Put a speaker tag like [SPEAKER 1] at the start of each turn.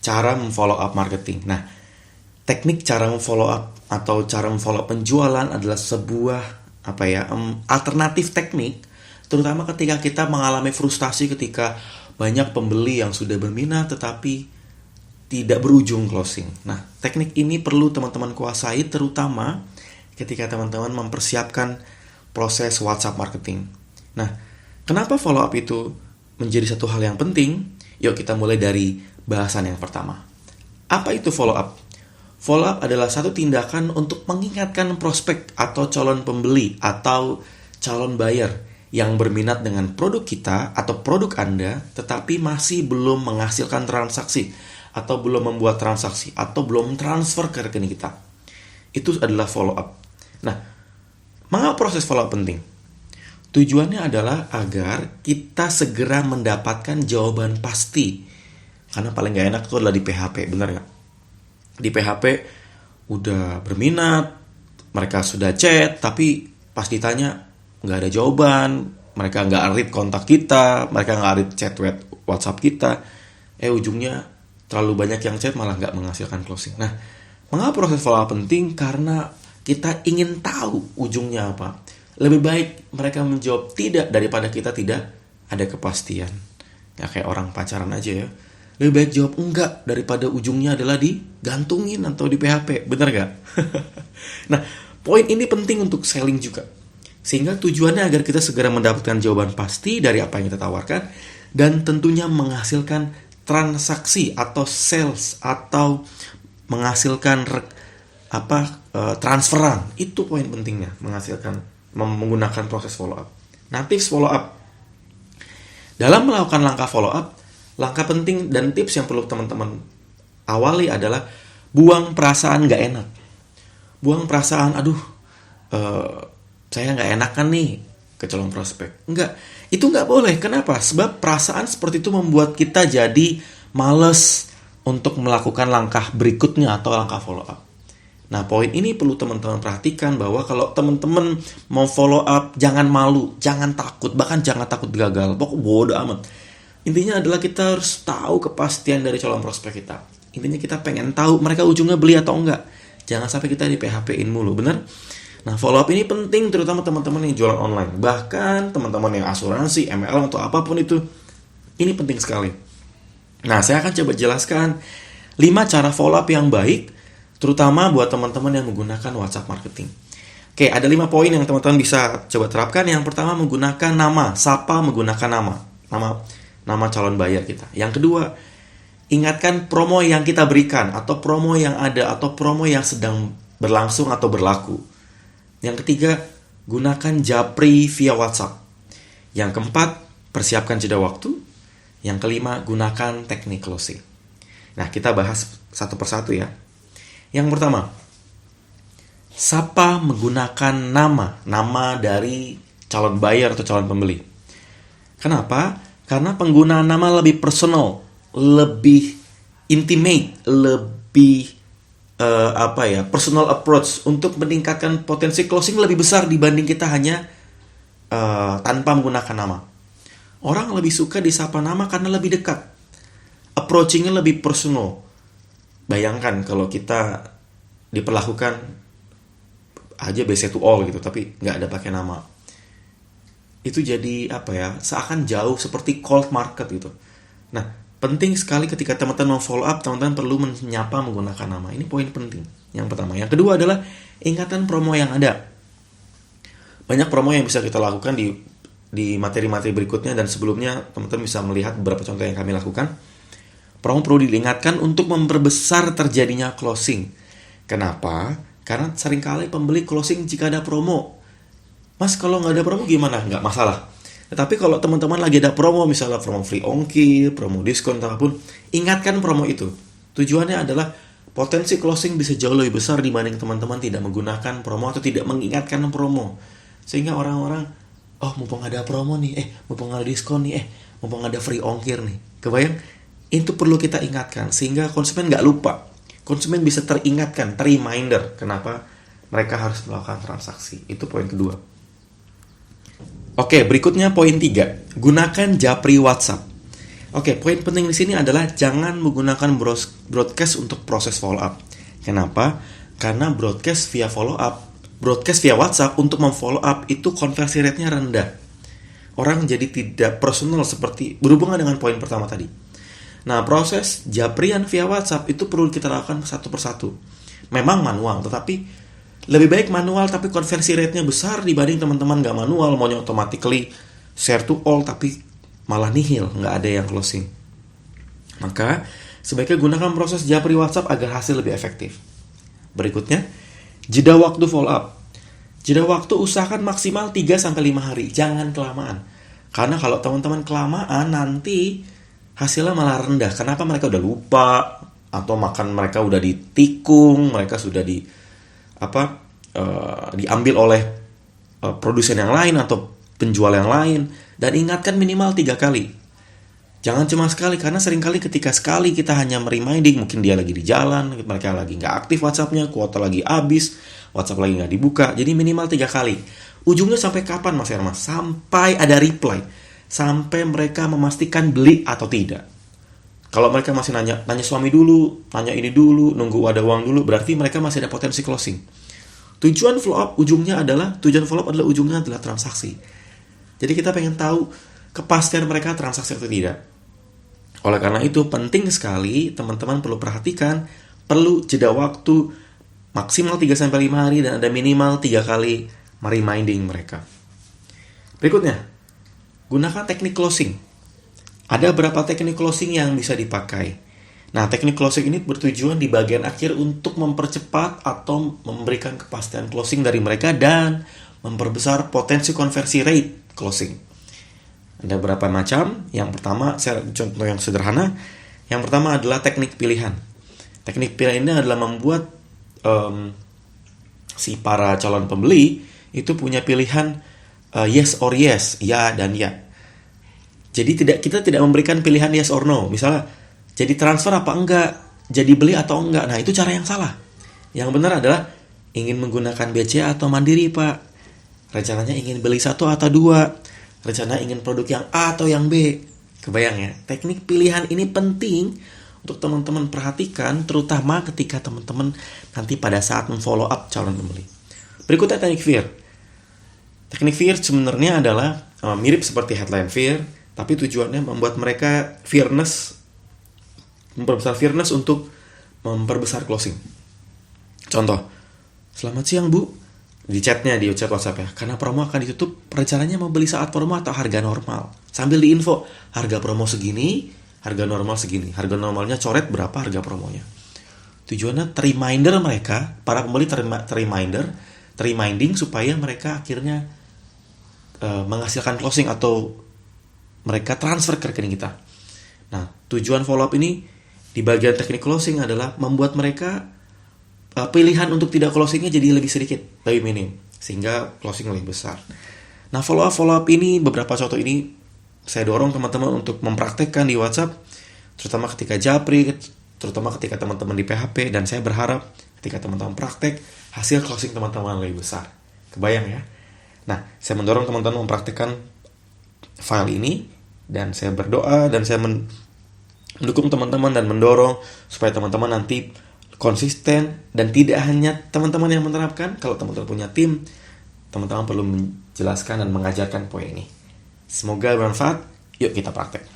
[SPEAKER 1] cara memfollow up marketing. Nah, teknik cara memfollow up atau cara memfollow up penjualan adalah sebuah alternatif teknik, terutama ketika kita mengalami frustasi ketika banyak pembeli yang sudah berminat tetapi tidak berujung closing. Nah, teknik ini perlu teman-teman kuasai, terutama ketika teman-teman mempersiapkan proses WhatsApp marketing. Nah, kenapa follow up itu menjadi satu hal yang penting? Yuk kita mulai dari bahasan yang pertama. Apa itu follow up? Follow up adalah satu tindakan untuk mengingatkan prospek atau calon pembeli atau calon buyer yang berminat dengan produk kita atau produk Anda tetapi masih belum menghasilkan transaksi atau belum membuat transaksi atau belum transfer ke rekening kita. Itu adalah follow up. Nah, mengapa proses follow up penting? Tujuannya adalah agar kita segera mendapatkan jawaban pasti. Karena paling gak enak itu adalah di PHP, benar gak? Di PHP udah berminat, mereka sudah chat, tapi pas ditanya gak ada jawaban, mereka gak read kontak kita, mereka gak read chat WhatsApp kita, ujungnya terlalu banyak yang chat malah gak menghasilkan closing. Nah, mengapa proses follow up penting? Karena kita ingin tahu ujungnya apa. Lebih baik mereka menjawab tidak daripada kita tidak ada kepastian. Ya kayak orang pacaran aja ya. Lebih baik jawab enggak daripada ujungnya adalah digantungin atau di PHP. Bener gak? Nah, poin ini penting untuk selling juga. Sehingga tujuannya agar kita segera mendapatkan jawaban pasti dari apa yang kita tawarkan. Dan tentunya menghasilkan transaksi atau sales atau menghasilkan transferan. Itu poin pentingnya, menggunakan proses follow up. Nah, tips follow up. Dalam melakukan langkah follow up, langkah penting dan tips yang perlu teman-teman awali adalah buang perasaan gak enak. Buang perasaan, saya gak enakan nih ke calon prospek. Enggak, itu gak boleh. Kenapa? Sebab perasaan seperti itu membuat kita jadi males untuk melakukan langkah berikutnya atau langkah follow up. Nah, poin ini perlu teman-teman perhatikan bahwa kalau teman-teman mau follow up, jangan malu, jangan takut, bahkan jangan takut gagal. Pokoknya bodoh amat. Intinya adalah kita harus tahu kepastian dari calon prospek kita. Intinya kita pengen tahu mereka ujungnya beli atau enggak. Jangan sampai kita di PHP-in mulu, bener? Nah, follow up ini penting terutama teman-teman yang jualan online. Bahkan teman-teman yang asuransi, MLM atau apapun itu. Ini penting sekali. Nah, saya akan coba jelaskan 5 cara follow up yang baik, terutama buat teman-teman yang menggunakan WhatsApp marketing. Oke, ada 5 poin yang teman-teman bisa coba terapkan. Yang pertama, menggunakan nama. Sapa menggunakan nama calon buyer kita. Yang kedua, ingatkan promo yang kita berikan, atau promo yang ada, atau promo yang sedang berlangsung atau berlaku. Yang ketiga, gunakan japri via WhatsApp. Yang keempat, persiapkan jeda waktu. Yang kelima, gunakan teknik closing. Nah, kita bahas satu persatu ya. Yang pertama, sapa menggunakan nama dari calon buyer atau calon pembeli. Kenapa? Karena penggunaan nama lebih personal, lebih intimate, lebih personal approach untuk meningkatkan potensi closing lebih besar dibanding kita hanya tanpa menggunakan nama. Orang lebih suka disapa nama karena lebih dekat, approachingnya lebih personal. Bayangkan kalau kita diperlakukan aja BC to all gitu, tapi nggak ada pakai nama. Itu jadi seakan jauh seperti cold market gitu. Nah, penting sekali ketika teman-teman mau follow up, teman-teman perlu menyapa menggunakan nama. Ini poin penting. Yang pertama. Yang kedua adalah ingatan promo yang ada. Banyak promo yang bisa kita lakukan di materi-materi berikutnya, dan sebelumnya teman-teman bisa melihat beberapa contoh yang kami lakukan. Promo perlu diingatkan untuk memperbesar terjadinya closing. Kenapa? Karena seringkali pembeli closing jika ada promo. Mas, kalau nggak ada promo gimana? Nggak masalah. Tetapi kalau teman-teman lagi ada promo, misalnya promo free ongkir, promo diskon, apapun, ingatkan promo itu. Tujuannya adalah potensi closing bisa jauh lebih besar dibanding teman-teman tidak menggunakan promo atau tidak mengingatkan promo. Sehingga orang-orang, mumpung ada promo nih, mumpung ada diskon nih, mumpung ada free ongkir nih. Kebayang? Itu perlu kita ingatkan sehingga konsumen nggak lupa. Konsumen bisa teringatkan, reminder kenapa mereka harus melakukan transaksi. Itu poin kedua. Oke, berikutnya poin 3. Gunakan japri WhatsApp. Oke, poin penting di sini adalah jangan menggunakan broadcast untuk proses follow up. Kenapa? Karena broadcast via WhatsApp untuk memfollow up itu konversi rate-nya rendah. Orang jadi tidak personal seperti berhubungan dengan poin pertama tadi. Nah, proses japrian via WhatsApp itu perlu kita lakukan satu persatu. Memang manual, tetapi lebih baik manual tapi konversi rate-nya besar dibanding teman-teman gak manual, maunya automatically share to all tapi malah nihil, nggak ada yang closing. Maka sebaiknya gunakan proses japri WhatsApp agar hasil lebih efektif. Berikutnya, jeda waktu follow up. Jeda waktu usahakan maksimal 3-5 hari, jangan kelamaan. Karena kalau teman-teman kelamaan nanti hasilnya malah rendah. Kenapa? Mereka udah lupa, atau makan mereka udah ditikung, mereka sudah diambil oleh produsen yang lain atau penjual yang lain. Dan ingatkan minimal 3 kali. Jangan cuma sekali, karena seringkali ketika sekali kita hanya mereminding, mungkin dia lagi di jalan, mereka lagi nggak aktif WhatsApp-nya, kuota lagi habis, WhatsApp lagi nggak dibuka. Jadi minimal 3 kali. Ujungnya sampai kapan Mas Hermas? Sampai ada reply. Sampai mereka memastikan beli atau tidak. Kalau mereka masih nanya suami dulu, nanya ini dulu, nunggu ada uang dulu, berarti mereka masih ada potensi closing. Tujuan follow up adalah ujungnya adalah transaksi. Jadi kita pengen tahu kepastian mereka transaksi atau tidak. Oleh karena itu penting sekali teman-teman perlu perhatikan, perlu jeda waktu maksimal 3-5 hari dan ada minimal 3 kali reminding mereka. Berikutnya, gunakan teknik closing. Ada beberapa teknik closing yang bisa dipakai. Nah, teknik closing ini bertujuan di bagian akhir untuk mempercepat atau memberikan kepastian closing dari mereka dan memperbesar potensi konversi rate closing. Ada beberapa macam. Yang pertama, saya contoh yang sederhana. Yang pertama adalah teknik pilihan. Teknik pilihan ini adalah membuat si para calon pembeli itu punya pilihan yes or yes, ya dan ya. Jadi kita tidak memberikan pilihan yes or no. Misalnya, jadi transfer apa enggak, jadi beli atau enggak. Nah, itu cara yang salah. Yang benar adalah ingin menggunakan BCA atau Mandiri, Pak. Rencananya ingin beli 1 atau 2. Rencana ingin produk yang A atau yang B. Kebayang ya? Teknik pilihan ini penting untuk teman-teman perhatikan, terutama ketika teman-teman nanti pada saat memfollow up calon pembeli. Berikutnya teknik fear. Teknik fear sebenarnya adalah mirip seperti headline fear, tapi tujuannya membuat mereka memperbesar fairness untuk memperbesar closing. Contoh, selamat siang Bu. Di chat WhatsApp ya, karena promo akan ditutup, rencananya mau beli saat promo atau harga normal. Sambil diinfo, harga promo segini, harga normal segini. Harga normalnya coret berapa harga promonya. Tujuannya reminder mereka, para pembeli reminding supaya mereka akhirnya menghasilkan closing atau mereka transfer ke rekening kita. Nah, tujuan follow up ini di bagian teknik closing adalah membuat mereka pilihan untuk tidak closingnya jadi lebih sedikit, lebih minim, sehingga closing lebih besar. Nah, follow up ini, beberapa contoh ini saya dorong teman-teman untuk mempraktekkan di WhatsApp, terutama ketika japri, terutama ketika teman-teman di PHP, dan saya berharap ketika teman-teman praktek, hasil closing teman-teman lebih besar. Kebayang ya? Nah, saya mendorong teman-teman mempraktekkan file ini, dan saya berdoa, dan saya mendukung teman-teman dan mendorong supaya teman-teman nanti konsisten, dan tidak hanya teman-teman yang menerapkan. Kalau teman-teman punya tim, teman-teman perlu menjelaskan dan mengajarkan poin ini. Semoga bermanfaat. Yuk kita praktek.